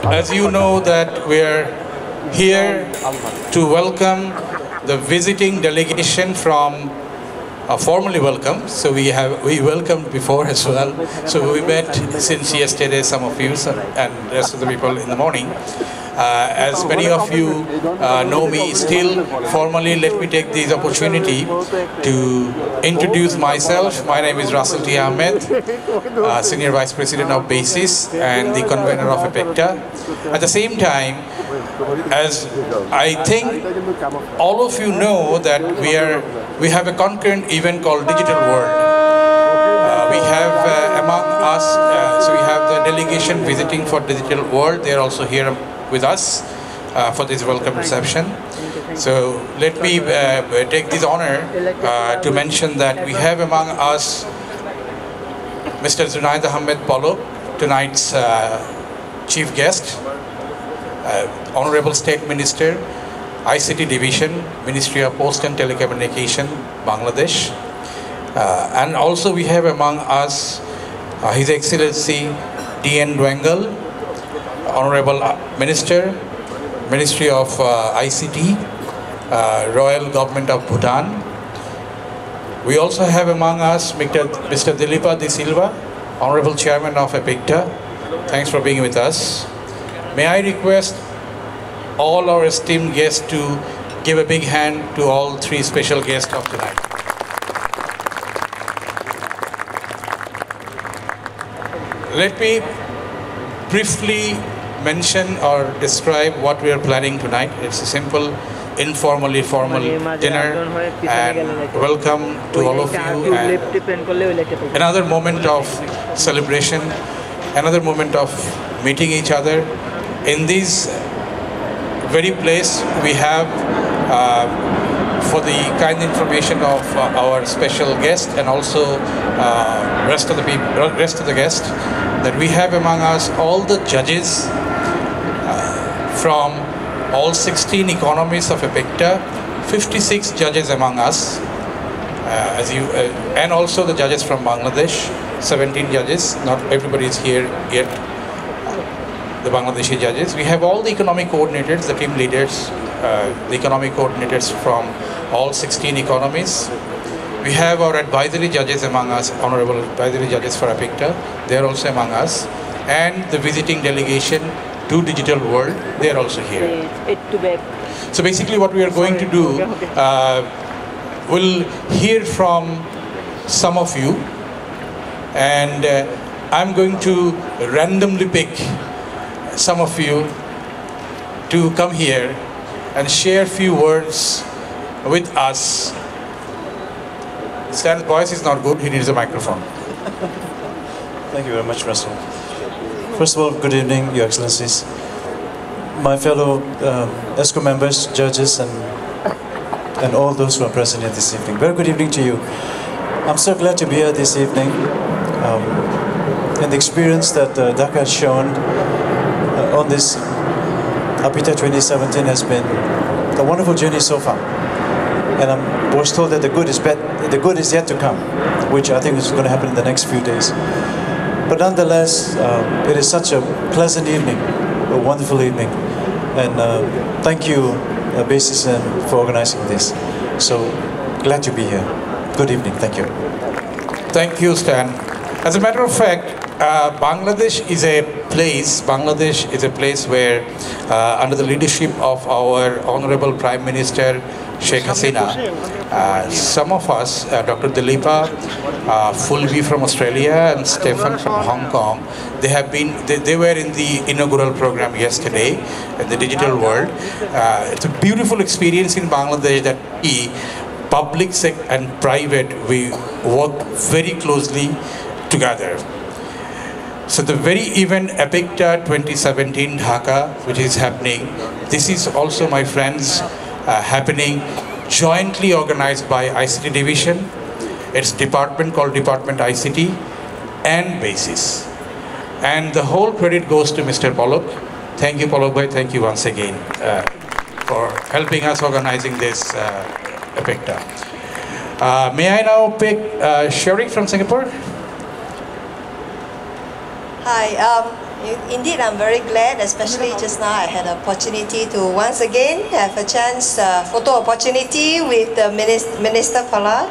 As you know that we are here to welcome the visiting delegation from formally welcome. So we welcomed before as well. So we met since yesterday, some of you and the rest of the people in the morning. As many of you know me still, formally let me take this opportunity to introduce myself. My name is Russell T. Ahmed, Senior Vice President of BASIS and the convener of Apicta. At the same time, as I think all of you know that we have a concurrent event called Digital World. We have among us, so we have the delegation visiting for Digital World. They are also here with us for this welcome reception. So let me take this honor to mention that we have among us Mr. Junaid Ahmed Polo, tonight's chief guest, Honorable State Minister, ICT Division, Ministry of Post and Telecommunication, Bangladesh. And also we have among us His Excellency D.N. Dwangal, Honorable Minister, Ministry of ICT, Royal Government of Bhutan. We also have among us Mr. Dilipa De Silva, Honorable Chairman of Apicta. Thanks for being with us. May I request all our esteemed guests to give a big hand to all three special guests of tonight. Let me briefly mention or describe what we are planning tonight. It's a simple, informal dinner, and welcome to all of you. And another moment of celebration, another moment of meeting each other. In this very place, we have, for the kind information of our special guest and also rest of the guests, that we have among us all the judges from all 16 economies of Apicta, 56 judges among us, and also the judges from Bangladesh, 17 judges. Not everybody is here yet, the Bangladeshi judges. We have all the economic coordinators, the team leaders, the economic coordinators from all 16 economies. We have our advisory judges among us, honorable advisory judges for Apicta. They are also among us. And the visiting delegation to Digital World, they are also here. So basically what we are going to do, we'll hear from some of you, and I'm going to randomly pick some of you to come here and share a few words with us. Stan's voice is not good, he needs a microphone. Thank you very much, Russell. First of all, good evening, Your Excellencies. My fellow ESCO members, judges, and all those who are present here this evening. Very good evening to you. I'm so glad to be here this evening. And the experience that Dhaka has shown on this Apicta 2017 has been a wonderful journey so far. And I was told that the good is yet to come, which I think is going to happen in the next few days. But nonetheless, it is such a pleasant evening, a wonderful evening. And thank you, BASIS, for organizing this. So glad to be here. Good evening. Thank you. Thank you, Stan. As a matter of fact, Bangladesh is a place where, under the leadership of our Honorable Prime Minister, Sheikh Hasina, some of us, Dr. Dilipa, Fulvi from Australia, and Stefan from Hong Kong, they were in the inaugural program yesterday in the Digital World. It's a beautiful experience in Bangladesh that we, public and private, we work very closely together. So the very event Apicta 2017 Dhaka, which is happening, this is also, my friends, happening jointly organized by ICT Division, its department called Department ICT, and BASIS. And the whole credit goes to Mr. Polok. Thank you, Polok bhai. Thank you once again for helping us organizing this Apicta. May I now pick Sherry from Singapore? Hi, Indeed, I'm very glad, especially just now I had an opportunity to once again have a chance, photo opportunity with the Minister Palak.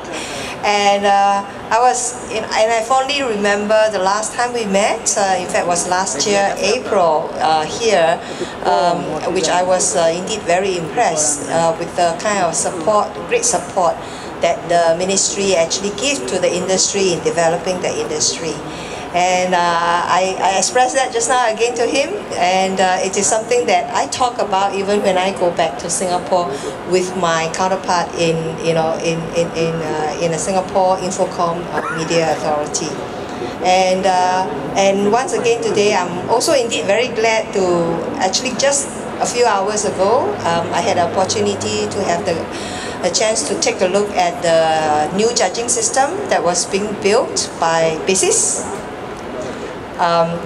And I fondly remember the last time we met, in fact was last year, April, here, which I was indeed very impressed with the kind of support, great support that the ministry actually gives to the industry in developing the industry. And I expressed that just now again to him, and it is something that I talk about even when I go back to Singapore with my counterpart in the Singapore Infocom Media Authority. And once again today, I'm also indeed very glad to actually just a few hours ago, I had an opportunity to have a chance to take a look at the new judging system that was being built by BASIS.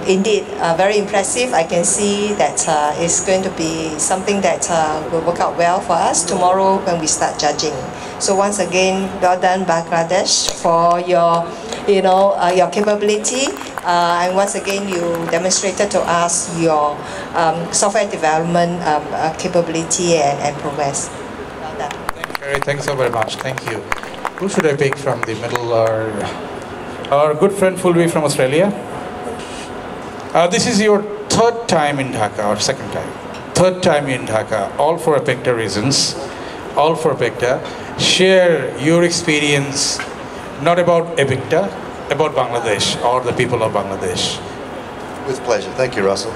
Indeed, very impressive. I can see that it's going to be something that will work out well for us tomorrow when we start judging. So once again, well done Bangladesh for your, your capability. And once again, you demonstrated to us your software development capability and progress. Well done. Thanks so very much. Thank you. Who should I pick from the middle? Our good friend Fulvi from Australia. This is your third time in Dhaka, or second time? Third time in Dhaka, all for Apicta reasons, all for Apicta. Share your experience, not about Apicta, about Bangladesh or the people of Bangladesh. With pleasure. Thank you, Russell.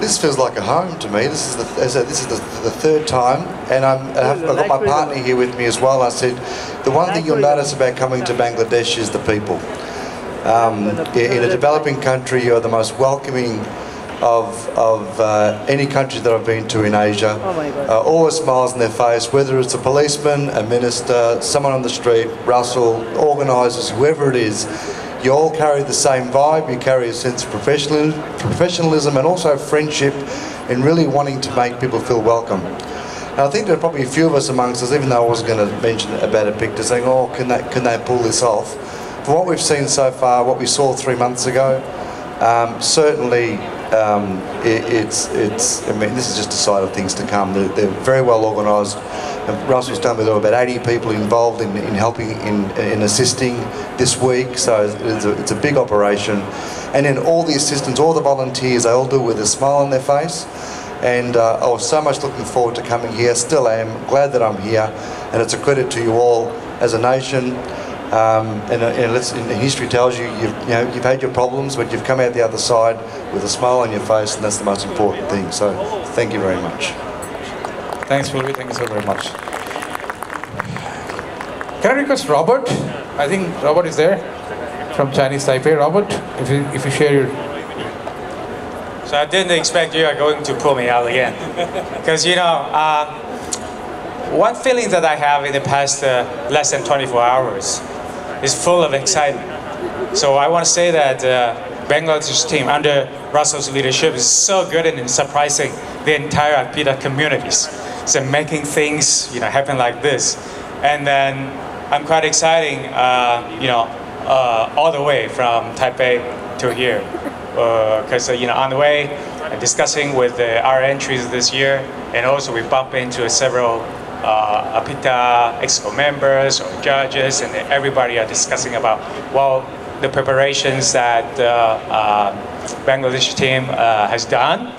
This feels like a home to me. This is the third time, and I've got my partner here with me as well. I said, the one thing you'll notice about coming to Bangladesh is the people. In a developing country, you're the most welcoming of any country that I've been to in Asia. Always smiles on their face, whether it's a policeman, a minister, someone on the street, Russell, organisers, whoever it is. You all carry the same vibe, you carry a sense of professionalism and also friendship and really wanting to make people feel welcome. And I think there are probably a few of us amongst us, even though I wasn't going to mention about Apicta, saying, oh, can they pull this off? From what we've seen so far, what we saw 3 months ago, certainly I mean, this is just a side of things to come. They're very well organised. Russell's done with about 80 people involved in helping, in assisting this week, so it's a big operation. And then all the assistants, all the volunteers, they all do it with a smile on their face. And I was so much looking forward to coming here, still am, glad that I'm here, and it's a credit to you all as a nation. And history tells you, you've had your problems, but you've come out the other side with a smile on your face, and that's the most important thing. So thank you very much. Thanks, Fulvi. Thank you so very much. Can I request Robert? I think Robert is there from Chinese Taipei. Robert, if you share your... So I didn't expect you are going to pull me out again. Because, one feeling that I have in the past less than 24 hours is full of excitement. So I want to say that Bangladesh team under Russell's leadership is so good in surprising the entire Apicta communities. So making things happen like this. And then I'm quite exciting, all the way from Taipei to here. Because on the way, discussing with our entries this year, and also we bump into several Apicta EXCO members or judges, and everybody are discussing about, well, the preparations that Bangladesh team has done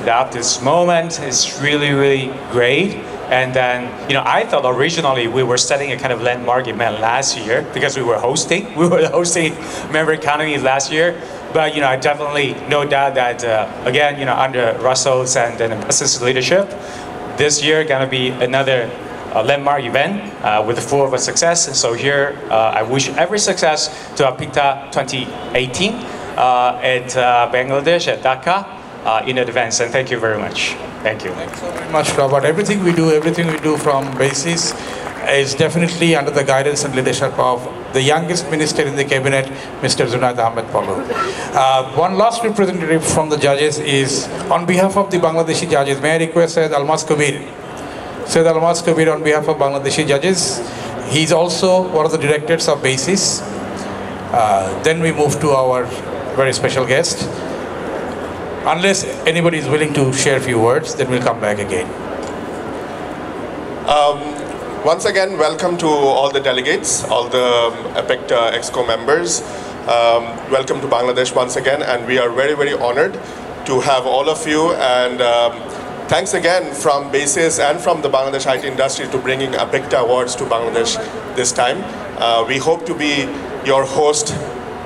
up to this moment is really, really great. And then, I thought originally we were setting a kind of landmark event last year because we were hosting member economy last year. But, I definitely no doubt that, again, under Russell's and then Ambassador's leadership, this year going to be another landmark event with full of success. And so here, I wish every success to Apicta 2018 at Bangladesh, at Dhaka, in advance. And thank you very much. Thank you. Thanks so very much, Robert. Everything we do from BASIS is definitely under the guidance and leadership of the youngest minister in the cabinet, Mr. Junaid Ahmed Palu. One last representative from the judges is, on behalf of the Bangladeshi judges, may I request Syed Almas Kabir. Syed Almas Kabir on behalf of Bangladeshi judges. He's also one of the directors of BASIS. Then we move to our very special guest. Unless anybody is willing to share a few words, then we'll come back again. Once again, welcome to all the delegates, all the Apicta Exco members. Welcome to Bangladesh once again, and we are very, very honored to have all of you. And thanks again from BASIS and from the Bangladesh IT industry to bringing Apicta Awards to Bangladesh this time. We hope to be your host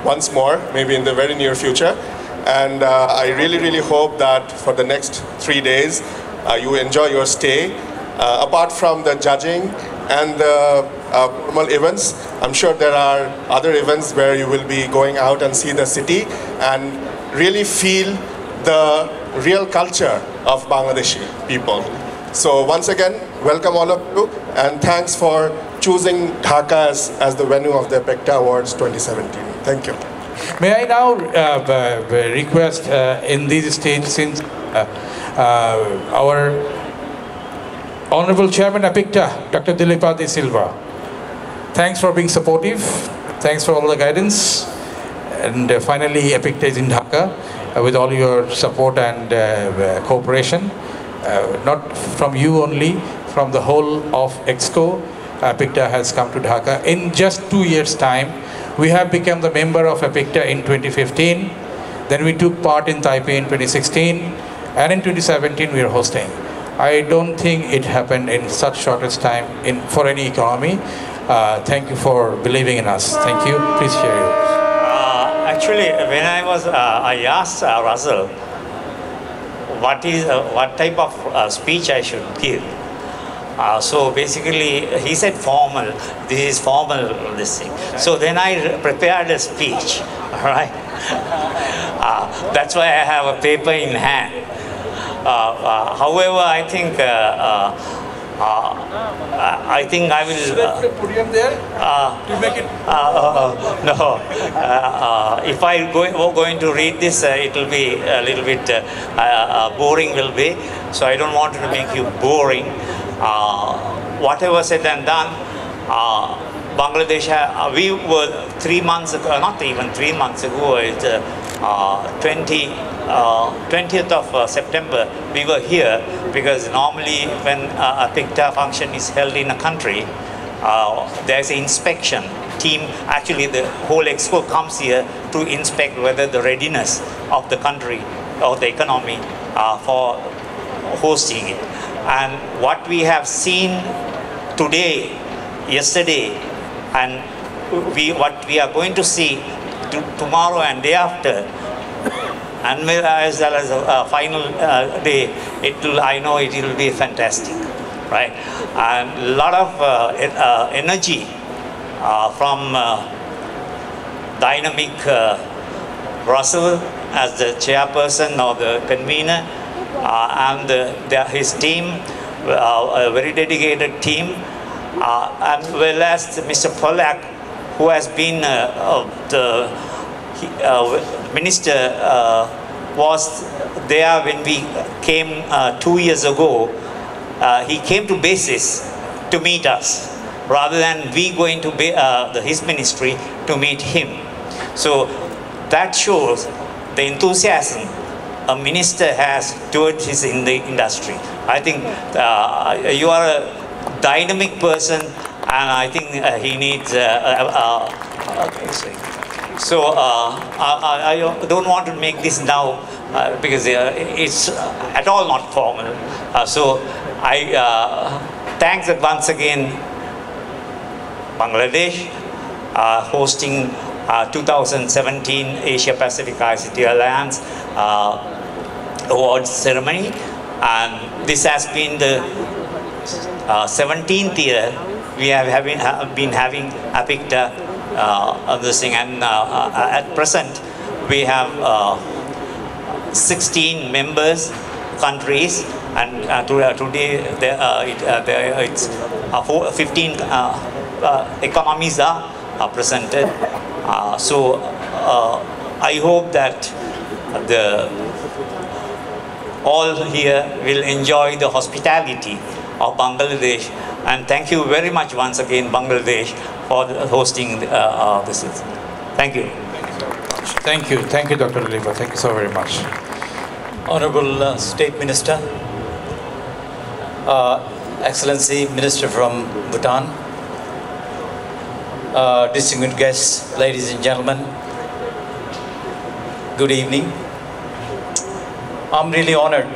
once more, maybe in the very near future. And I really, really hope that for the next 3 days, you enjoy your stay. Apart from the judging and the formal events, I'm sure there are other events where you will be going out and see the city and really feel the real culture of Bangladeshi people. So once again, welcome all of you, and thanks for choosing Dhaka as the venue of the Apicta Awards 2017. Thank you. May I now request in this stage, since our Honorable Chairman Apicta, Dr. Dilipati Silva. Thanks for being supportive. Thanks for all the guidance. And finally, Apicta is in Dhaka with all your support and cooperation. Not from you only, from the whole of Exco. Apicta has come to Dhaka. In just 2 years' time, we have become the member of Apicta in 2015. Then we took part in Taipei in 2016. And in 2017, we are hosting. I don't think it happened in such shortest time for any economy. Thank you for believing in us. Thank you. Please share yours. Actually, when I asked Russell what type of speech I should give. So basically, he said formal. This is formal, this thing. So then I prepared a speech. All right. That's why I have a paper in hand. However, I think I will. Put him there to make it. No. If I going to read this, it will be a little bit boring. Will be. So I don't want to make you boring. Whatever said and done. Bangladesh. We were 3 months ago. Not even 3 months ago. It's 20th of September, we were here because normally when a Apicta function is held in a country, there's an inspection team. Actually, the whole expo comes here to inspect whether the readiness of the country or the economy for hosting it. And what we have seen today, yesterday, and what we are going to see tomorrow and day after, and as well as a final day, I know it will be fantastic, right? And a lot of energy from dynamic Russell as the chairperson or the convener, and his team, a very dedicated team, and well as Mr. Polak, who has been the minister, was there when we came 2 years ago. He came to BASIS to meet us, rather than we going to his ministry to meet him. So that shows the enthusiasm a minister has towards his in the industry. I think you are a dynamic person, and I think he needs. So I don't want to make this now because it's at all not formal. So I thanks once again Bangladesh hosting 2017 Asia Pacific ICT Alliance awards ceremony, and this has been the 17th year we have been having Apicta this thing, and at present we have 16 members countries, and today it's 15 economies are presented. So I hope that all here will enjoy the hospitality of Bangladesh, and thank you very much once again Bangladesh for hosting this. Thank you. Thank you, Dr. Liliba. Thank you so very much. Honorable State Minister, Excellency Minister from Bhutan, distinguished guests, ladies and gentlemen, good evening. I'm really honored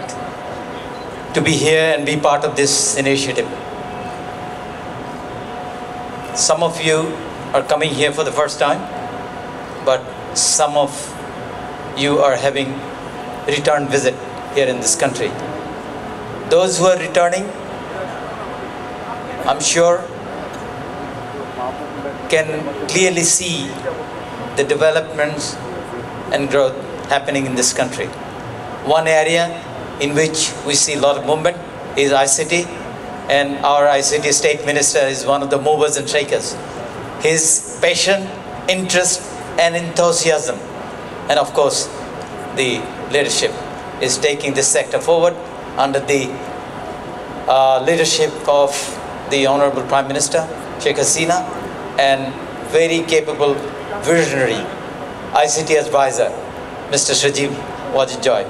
to be here and be part of this initiative. Some of you are coming here for the first time, but some of you are having return visit here in this country. Those who are returning, I'm sure, can clearly see the developments and growth happening in this country. One area in which we see a lot of movement is ICT, and our ICT State Minister is one of the movers and shakers. His passion, interest, and enthusiasm, and of course, the leadership is taking this sector forward under the leadership of the Honorable Prime Minister, Sheikh Hasina, and very capable, visionary ICT advisor, Mr. Shajib Wajidjoy.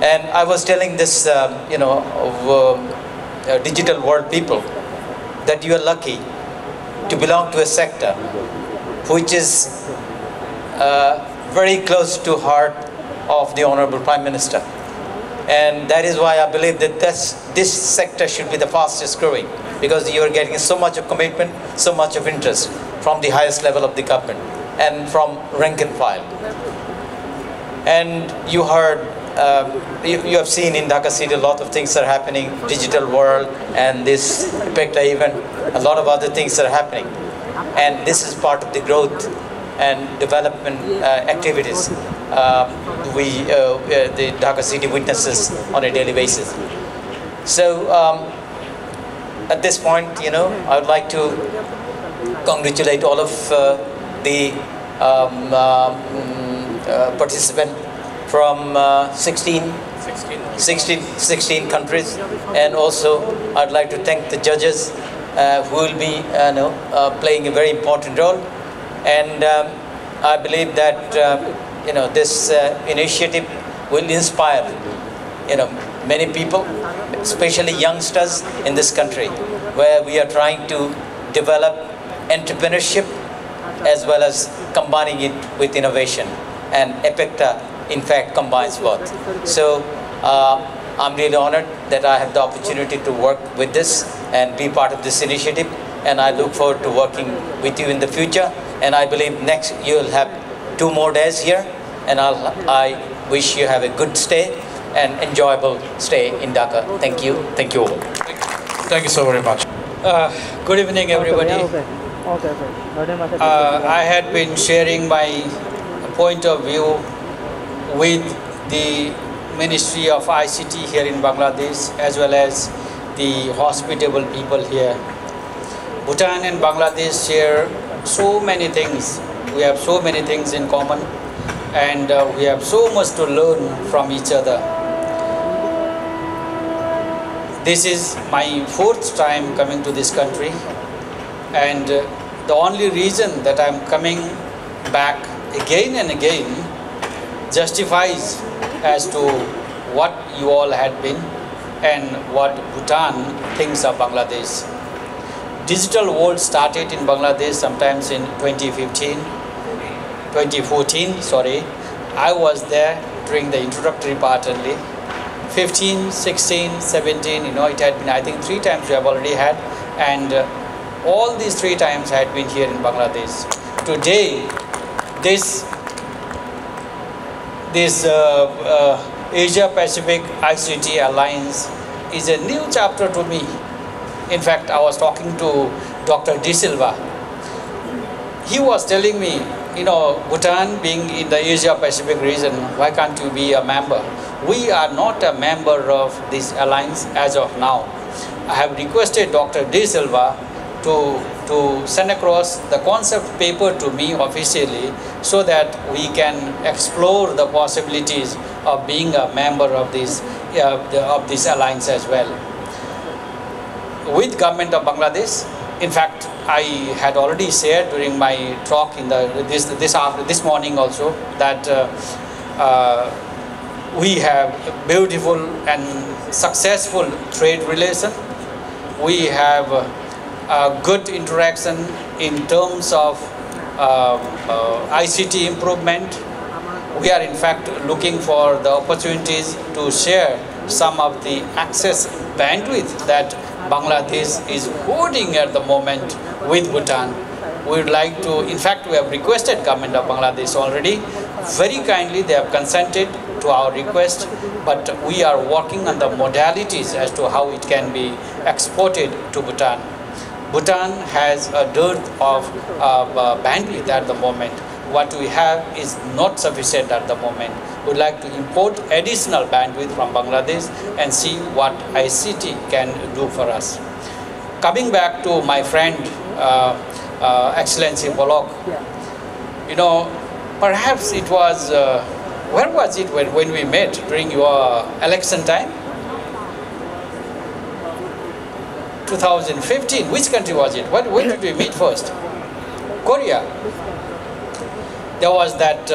And I was telling this, digital world people that you are lucky to belong to a sector which is very close to heart of the Honorable Prime Minister. And that is why I believe that this sector should be the fastest growing, because you are getting so much of commitment, so much of interest from the highest level of the government and from rank and file. And you heard, you have seen in Dhaka City a lot of things are happening, digital world and this Apicta event, a lot of other things are happening. And this is part of the growth and development activities the Dhaka City witnesses on a daily basis. So at this point, I would like to congratulate all of the participants from 16 countries, and also I'd like to thank the judges who will be playing a very important role. And I believe that this initiative will inspire many people, especially youngsters in this country, where we are trying to develop entrepreneurship as well as combining it with innovation. And Apicta, in fact, combines both. So I'm really honored that I have the opportunity to work with this and be part of this initiative. And I look forward to working with you in the future. And I believe next you will have 2 more days here. And I wish you have a good stay and enjoyable stay in Dhaka. Thank you. Thank you all. Thank you so very much. Good evening, everybody. I had been sharing my point of view with the Ministry of ICT here in Bangladesh, as well as the hospitable people here. Bhutan and Bangladesh share so many things. We have so many things in common, and we have so much to learn from each other. This is my 4th time coming to this country, and the only reason that I'm coming back again and again justifies as to what you all had been and what Bhutan thinks of Bangladesh. Digital world started in Bangladesh sometimes in 2014, sorry. I was there during the introductory part only. 15, 16, 17, it had been, I think 3 times we have already had, and all these 3 times had been here in Bangladesh. Today, this Asia-Pacific ICT Alliance is a new chapter to me. In fact, I was talking to Dr. De Silva. He was telling me, Bhutan being in the Asia-Pacific region, why can't you be a member? We are not a member of this alliance as of now. I have requested Dr. De Silva to send across the concept paper to me officially, so that we can explore the possibilities of being a member of this alliance as well. With government of Bangladesh, in fact, I had already shared during my talk in this morning also that we have a beautiful and successful trade relation. We have a good interaction in terms of ICT improvement. We are in fact looking for the opportunities to share some of the access bandwidth that Bangladesh is holding at the moment with Bhutan. We would like to, in fact, we have requested government of Bangladesh already. Very kindly, they have consented to our request, but we are working on the modalities as to how it can be exported to Bhutan. Bhutan has a dearth of bandwidth at the moment. What we have is not sufficient at the moment. We would like to import additional bandwidth from Bangladesh and see what ICT can do for us. Coming back to my friend, Excellency Wlecome, you know, perhaps it was, where was it when we met during your election time? 2015, which country was it? When did we meet first? Korea. There was that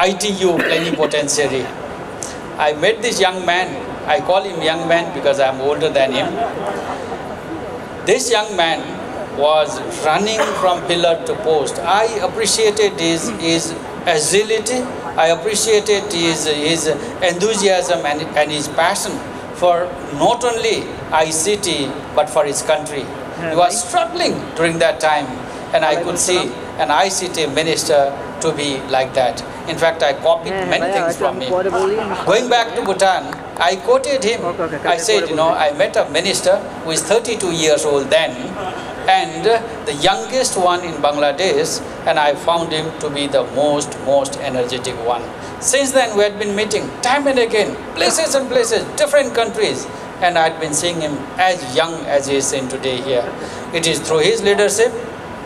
ITU plenipotentiary. I met this young man. I call him young man because I am older than him. This young man was running from pillar to post. I appreciated his agility. I appreciated his enthusiasm and his passion for not only ICT but for his country. He was struggling during that time, and I could see an ICT minister to be like that. In fact, I copied many things from him. Going back to Bhutan, I quoted him. I said, you know, I met a minister who is 32 years old then, and the youngest one in Bangladesh, and I found him to be the most energetic one. Since then, we had been meeting time and again, places and places, different countries, and I had been seeing him as young as he is seen today here. It is through his leadership,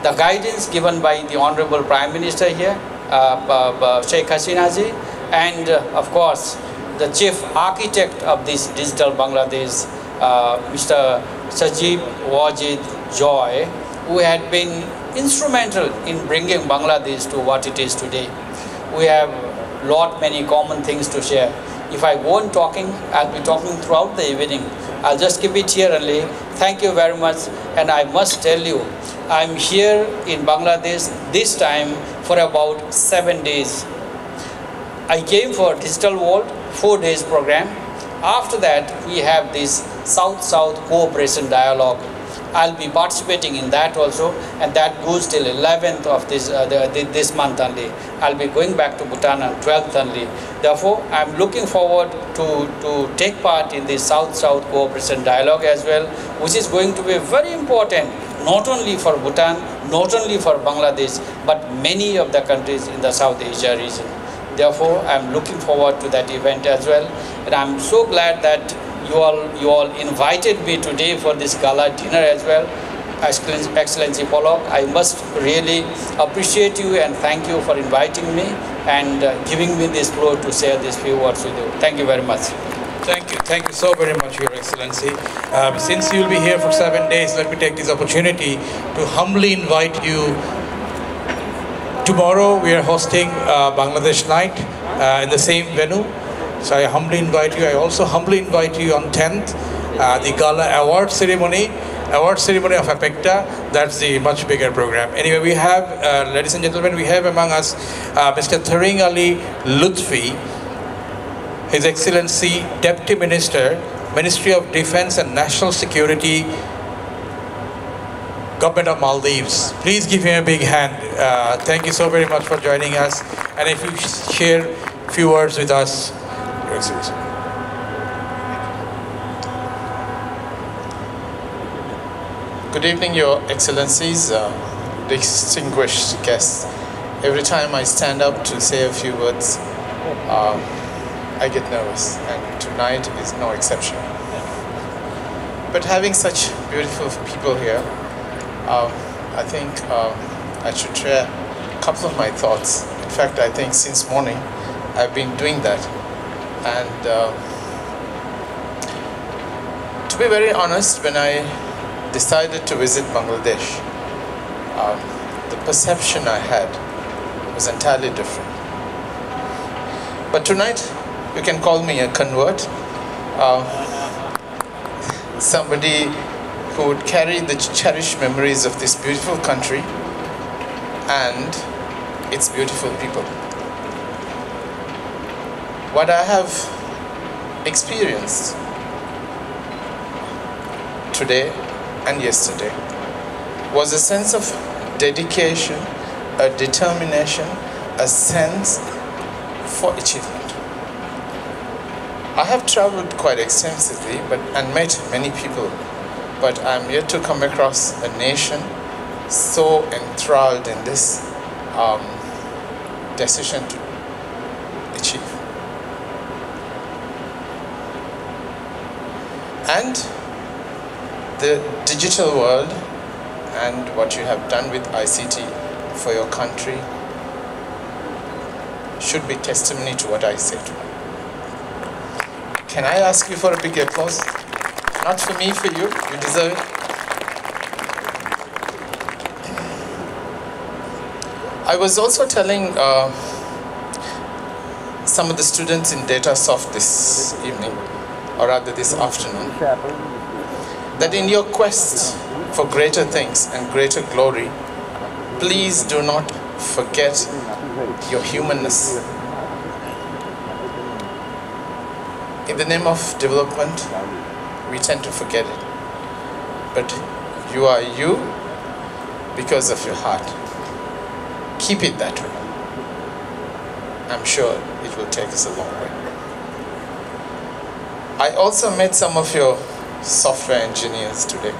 the guidance given by the Honorable Prime Minister here, Sheikh Hasina ji, and of course, the chief architect of this digital Bangladesh, Mr. Sajib Wajid Joy, who had been instrumental in bringing Bangladesh to what it is today. We have many common things to share. If I go on talking, I'll be talking throughout the evening. I'll just keep it here only. Thank you very much. And I must tell you, I'm here in Bangladesh this time for about 7 days. I came for Digital World 4 days program. After that, we have this South-South Cooperation Dialogue. I'll be participating in that also, and that goes till 11th of this month only. I'll be going back to Bhutan on 12th only. Therefore, I'm looking forward to take part in the South-South Cooperation Dialogue as well, which is going to be very important, not only for Bhutan, not only for Bangladesh, but many of the countries in the South Asia region. Therefore, I'm looking forward to that event as well, and I'm so glad that you all invited me today for this gala dinner as well. Excellency Wlecome, I must really appreciate you and thank you for inviting me and giving me this floor to share these few words with you. Thank you very much. Thank you so very much, Your Excellency. Since you'll be here for 7 days, let me take this opportunity to humbly invite you. Tomorrow we are hosting Bangladesh Night in the same venue. So I humbly invite you. I also humbly invite you on 10th, the Gala Award ceremony of Apicta. That's the much bigger program. Anyway, we have, ladies and gentlemen, we have among us Mr. Tharing Ali Lutfi, His Excellency Deputy Minister, Ministry of Defense and National Security, Government of Maldives. Please give him a big hand. Thank you so very much for joining us. And if you share a few words with us, Your Excellency. Good evening, Your Excellencies, distinguished guests. Every time I stand up to say a few words, I get nervous, and tonight is no exception. But having such beautiful people here, I think I should share a couple of my thoughts. In fact, I think since morning I've been doing that. And to be very honest, when I decided to visit Bangladesh, the perception I had was entirely different. But tonight, you can call me a convert, somebody who would carry the cherished memories of this beautiful country and its beautiful people. What I have experienced today and yesterday was a sense of dedication, a determination, a sense for achievement. I have traveled quite extensively and met many people, but I'm yet to come across a nation so enthralled in this decision to achieve. And the digital world and what you have done with ICT for your country should be testimony to what I say to you. Can I ask you for a big applause? Not for me, for you. You deserve it. I was also telling some of the students in DataSoft this evening, or rather this afternoon, that in your quest for greater things and greater glory, please do not forget your humanness. In the name of development, we tend to forget it. But you are you because of your heart. Keep it that way. I'm sure it will take us a long way. I also met some of your software engineers today,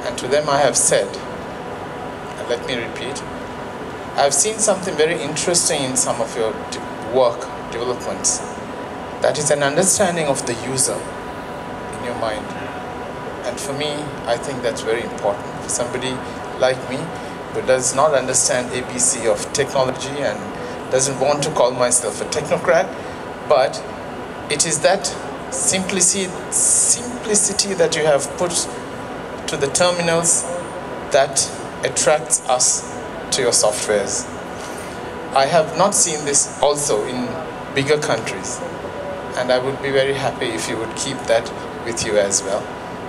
and to them I have said, and let me repeat, I've seen something very interesting in some of your work developments. That is an understanding of the user in your mind. And for me, I think that's very important. For somebody like me who does not understand ABC of technology and doesn't want to call myself a technocrat, but it is that simplicity that you have put to the terminals that attracts us to your softwares. I have not seen this also in bigger countries, and I would be very happy if you would keep that with you as well.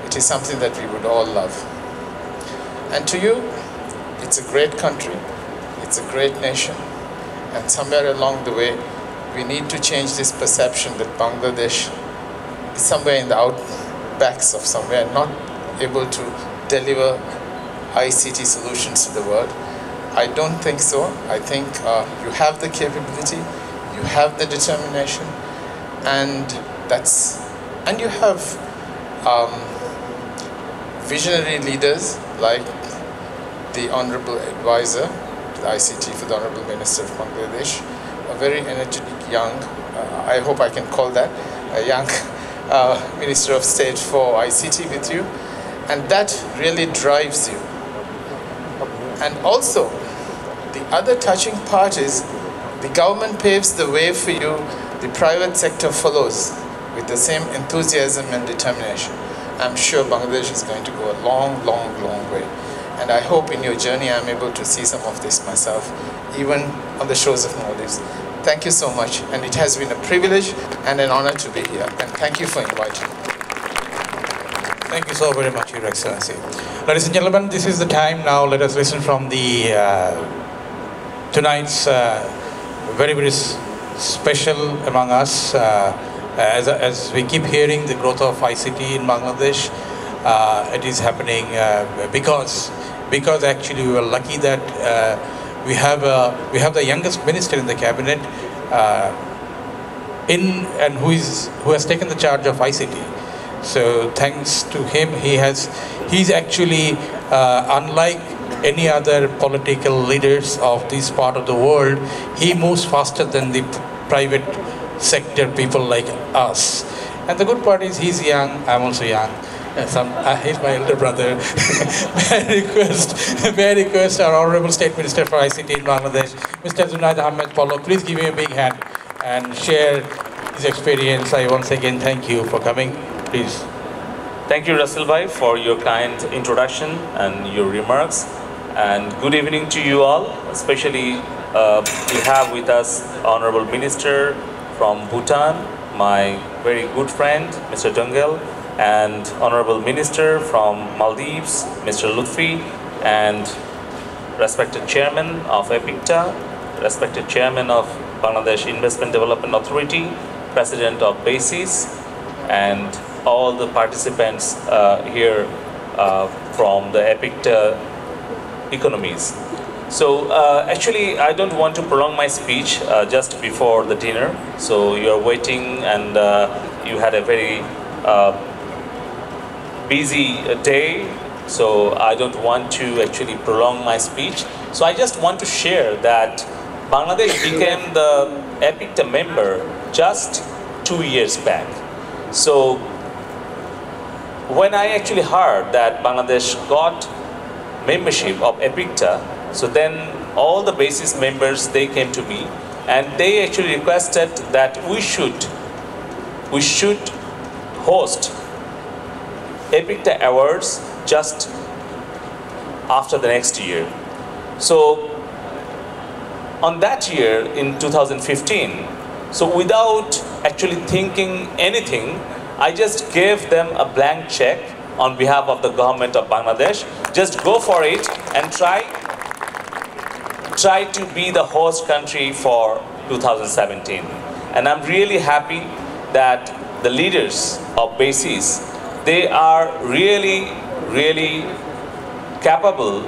It is something that we would all love. And to you, it's a great country, it's a great nation, and somewhere along the way, we need to change this perception that Bangladesh is somewhere in the outbacks of somewhere, not able to deliver ICT solutions to the world. I don't think so. I think you have the capability, you have the determination, and you have visionary leaders like the Honorable Advisor to the ICT for the Honorable Minister of Bangladesh, a very energetic young, I hope I can call that, a young Minister of State for ICT with you, and that really drives you. And also, the other touching part is the government paves the way for you, the private sector follows with the same enthusiasm and determination. I'm sure Bangladesh is going to go a long, long, long way. And I hope in your journey I'm able to see some of this myself, even on the shores of Maldives. Thank you so much, and it has been a privilege and an honor to be here. And thank you for inviting me. Thank you so very much, Your Excellency. Ladies and gentlemen, this is the time now. Let us listen from the tonight's very, very special among us. As we keep hearing the growth of ICT in Bangladesh, it is happening because actually we were lucky that we have the youngest minister in the cabinet who has taken the charge of ICT. So thanks to him, he's actually unlike any other political leaders of this part of the world. He moves faster than the private sector people like us. And the good part is he's young, I'm also young. He's my elder brother. May I request our Honorable State Minister for ICT in Bangladesh, Mr. Junaid Ahmed Polo, please give him a big hand and share his experience. I once again thank you for coming. Please. Thank you, Russell Bhai, for your kind introduction and your remarks. And good evening to you all. Especially, we have with us Honorable Minister from Bhutan, my very good friend, Mr. Dungel, and Honorable Minister from Maldives, Mr. Lutfi, and respected Chairman of Apicta, respected Chairman of Bangladesh Investment Development Authority, President of BASIS, and all the participants here from the Apicta economies. So actually, I don't want to prolong my speech just before the dinner. So you're waiting and you had a very busy day. So I don't want to actually prolong my speech. So I just want to share that Bangladesh became the Apicta member just 2 years back. So when I actually heard that Bangladesh got membership of Apicta, so then all the BASIS members, they came to me and they actually requested that we should host Apicta Awards just after the next year. So on that year in 2015, so without actually thinking anything, I just gave them a blank check on behalf of the government of Bangladesh. Just go for it and try to be the host country for 2017. And I'm really happy that the leaders of BASIS, they are really capable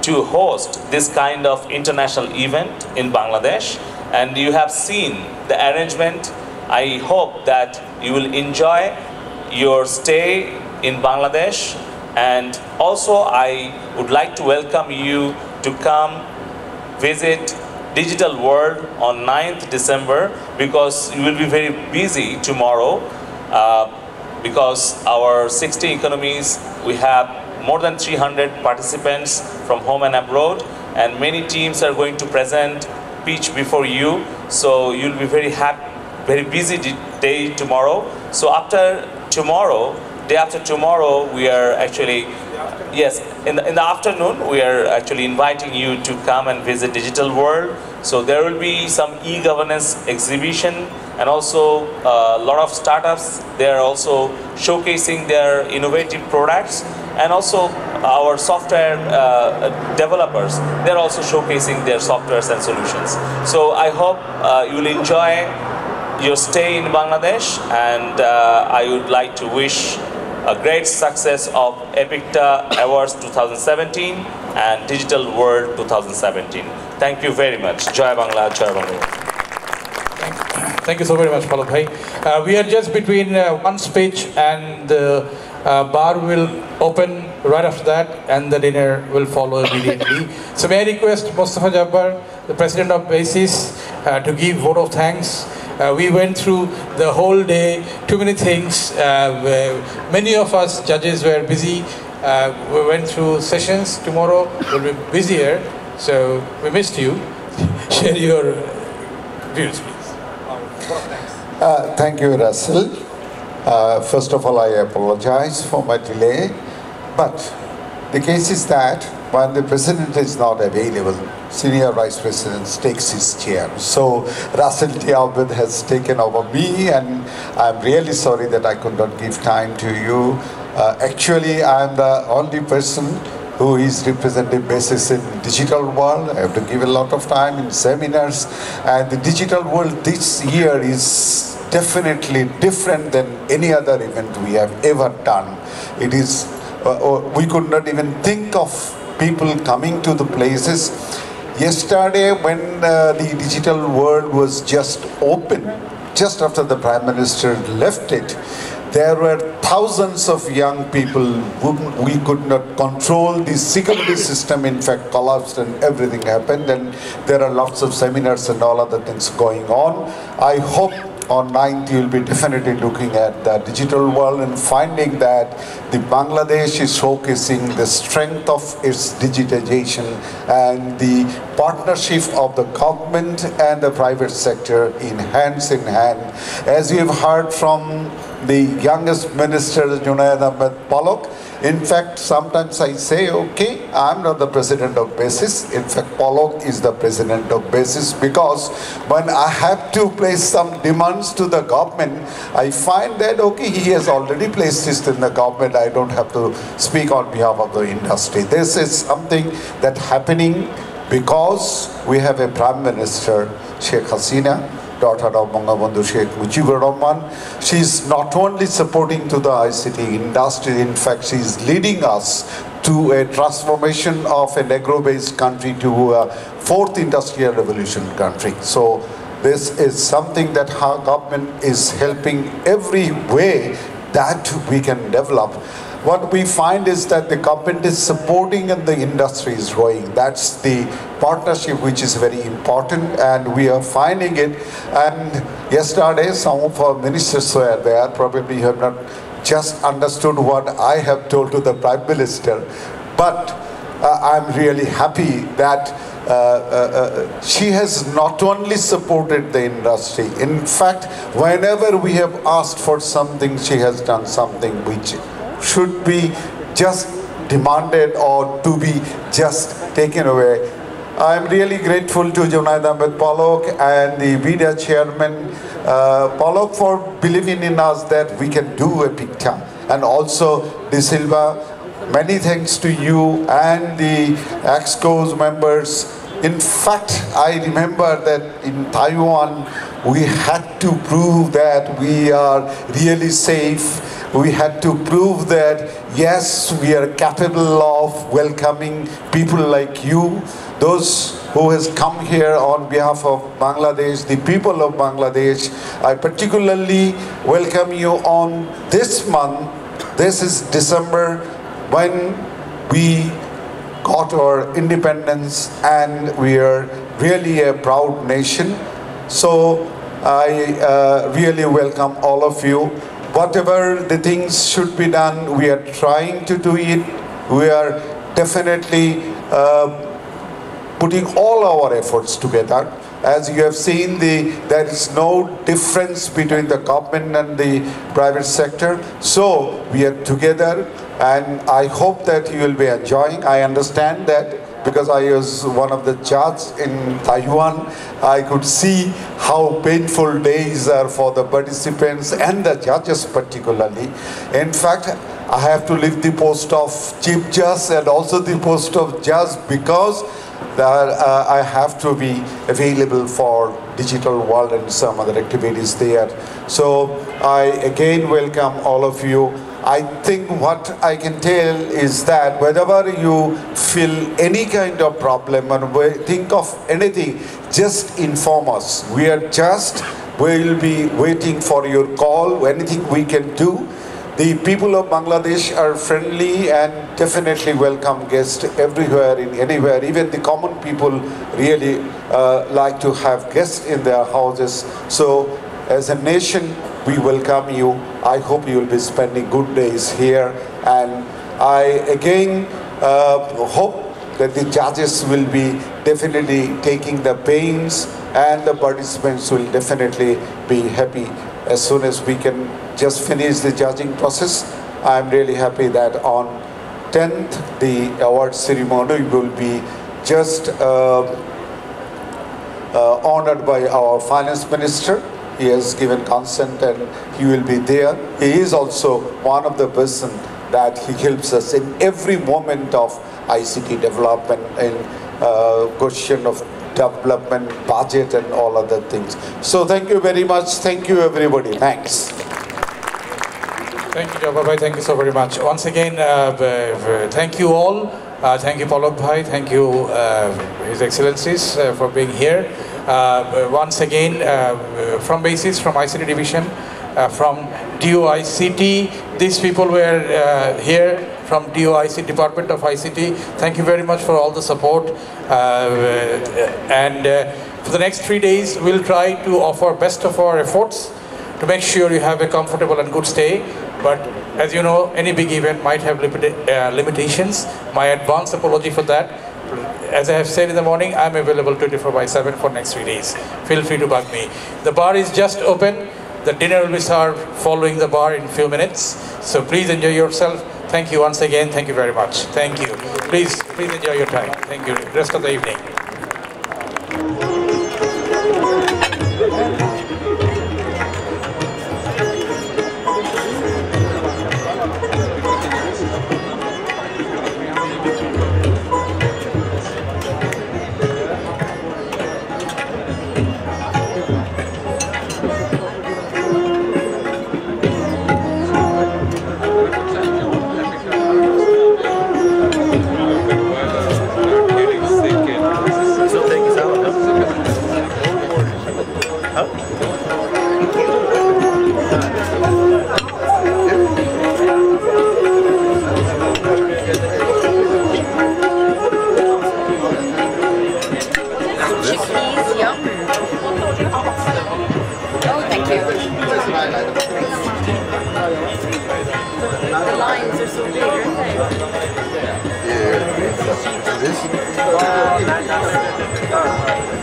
to host this kind of international event in Bangladesh. And you have seen the arrangement. I hope that you will enjoy your stay in Bangladesh. And also I would like to welcome you to come visit Digital World on 9th December, because you will be very busy tomorrow because our 60 economies, we have more than 300 participants from home and abroad, and many teams are going to present pitch before you. So you'll be very busy day tomorrow. So after tomorrow, day after tomorrow, we are actually, yes, in the afternoon, we are actually inviting you to come and visit Digital World. So there will be some e-governance exhibition, and also a lot of startups. They are also showcasing their innovative products, and also our software developers, they're also showcasing their softwares and solutions. So I hope you will enjoy your stay in Bangladesh, and I would like to wish a great success of Apicta Awards 2017 and Digital World 2017. Thank you very much. Jai Bangla, Jai Bangla. Thank you so very much, Palak Bhai. We are just between one speech, and the bar will open right after that, and the dinner will follow immediately. So may I request Mustafa Jabbar, the President of BASIS, to give vote of thanks. We went through the whole day, too many things. Many of us judges were busy. We went through sessions. Tomorrow will be busier, so we missed you. Share your views, please. Thank you, Russell. First of all, I apologize for my delay, but the case is that when the President is not available, Senior Vice President takes his chair. So Russell T. Albert has taken over me, and I'm really sorry that I could not give time to you. Actually, I'm the only person who is representing BASIS in digital world. I have to give a lot of time in seminars, and the digital world this year is definitely different than any other event we have ever done. It is, we could not even think of people coming to the places. Yesterday, when the digital world was just open, just after the Prime Minister left it, there were thousands of young people whom we could not control. The security system, in fact, collapsed and everything happened. And there are lots of seminars and all other things going on. I hope on 9th you will be definitely looking at the digital world and finding that the Bangladesh is showcasing the strength of its digitization and the partnership of the government and the private sector in hand. As we have heard from the youngest minister, Junaid Ahmed Pollock. In fact, sometimes I say, okay, I'm not the president of BASIS. In fact, Pollock is the president of BASIS, because when I have to place some demands to the government, I find that, okay, he has already placed this in the government. I don't have to speak on behalf of the industry. This is something that's happening because we have a Prime Minister, Sheikh Hasina, daughter of Bangabandhu Sheikh Mujibur Rahman. She is not only supporting to the ICT industry, in fact, she is leading us to a transformation of an agro-based country to a fourth industrial revolution country. So this is something that our government is helping every way that we can develop. What we find is that the government is supporting and the industry is growing. That's the partnership which is very important, and we are finding it. And yesterday some of our ministers were there. Probably have not just understood what I have told to the Prime Minister, but I'm really happy that she has not only supported the industry. In fact, whenever we have asked for something, she has done something which should be just demanded or to be just taken away. I'm really grateful to Junaid Ahmed Pollock and the VIDA chairman Pollock for believing in us that we can do Apicta, and also De Silva. Many thanks to you and the EXCO's members. In fact, I remember that in Taiwan we had to prove that we are really safe. We had to prove that, yes, we are capable of welcoming people like you, those who has come here on behalf of Bangladesh, the people of Bangladesh. I particularly welcome you on this month. This is December, when we got our independence, and we are really a proud nation. So I really welcome all of you. Whatever the things should be done, we are trying to do it. We are definitely putting all our efforts together. As you have seen, there is no difference between the government and the private sector. So we are together, and I hope that you will be enjoying. I understand that because I was one of the judges in Taiwan, I could see how painful days are for the participants and the judges particularly. In fact, I have to leave the post of Chief Judge and also the post of Judge because I have to be available for digital world and some other activities there. So I again welcome all of you. I think what I can tell is that whenever you feel any kind of problem and think of anything, just inform us. We will be waiting for your call, anything we can do. The people of Bangladesh are friendly and definitely welcome guests everywhere, in anywhere. Even the common people really like to have guests in their houses. So as a nation, we welcome you. I hope you will be spending good days here. And I again hope that the judges will be definitely taking the pains, and the participants will definitely be happy as soon as we can just finish the judging process. I'm really happy that on 10th, the award ceremony will be just honored by our finance minister. He has given consent and he will be there. He is also one of the person that he helps us in every moment of ICT development and question of development, budget and all other things. So thank you very much. Thank you everybody. Thanks. Thank you, Bhai. Thank you so very much. Once again, thank you all. Thank you, Pollock Bhai. Thank you, His Excellencies, for being here. Once again, from BASIS, from ICT Division, from DOICT, these people were here from DOICT, Department of ICT. Thank you very much for all the support. For the next 3 days, we'll try to offer best of our efforts to make sure you have a comfortable and good stay. But as you know, any big event might have limitations. My advance apology for that. As I have said in the morning, I'm available 24/7 for next 3 days. Feel free to bug me. The bar is just open. The dinner will be served following the bar in a few minutes. So please enjoy yourself. Thank you once again. Thank you very much. Thank you. Please enjoy your time. Thank you. Rest of the evening. This?